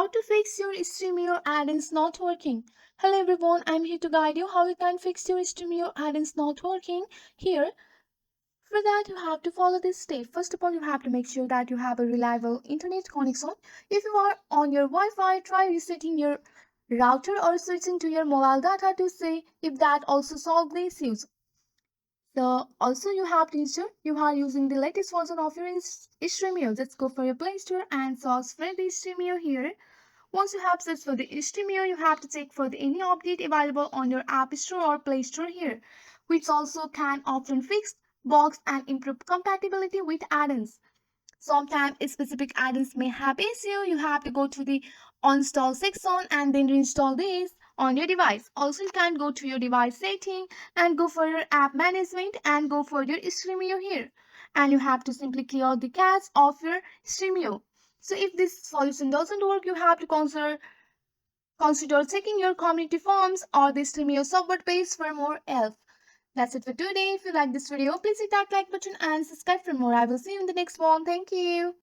How to fix your Stremio add-ins not working. Hello everyone, I'm here to guide you how you can fix your Stremio add-ins not working. Here, for that you have to follow this step. First of all, you have to make sure that you have a reliable internet connection. If you are on your Wi-Fi, try resetting your router or switching to your mobile data to see if that also solves the issues. So also you have to ensure you are using the latest version of your Stremio. Just go for your Play Store and search for the Stremio here. Once you have searched for the Stremio, you have to check for any update available on your App Store or Play Store here, which also can often fix bugs and improve compatibility with add-ons. Sometimes specific add-ins may have issue. You have to go to the uninstall section and then reinstall this on your device. Also, you can go to your device setting and go for your app management and go for your Stremio here. And you have to simply clear the cache of your Stremio. So if this solution doesn't work, you have to consider checking your community forums or the Stremio support page for more help. That's it for today. If you like this video, please hit that like button and subscribe for more. I will see you in the next one. Thank you.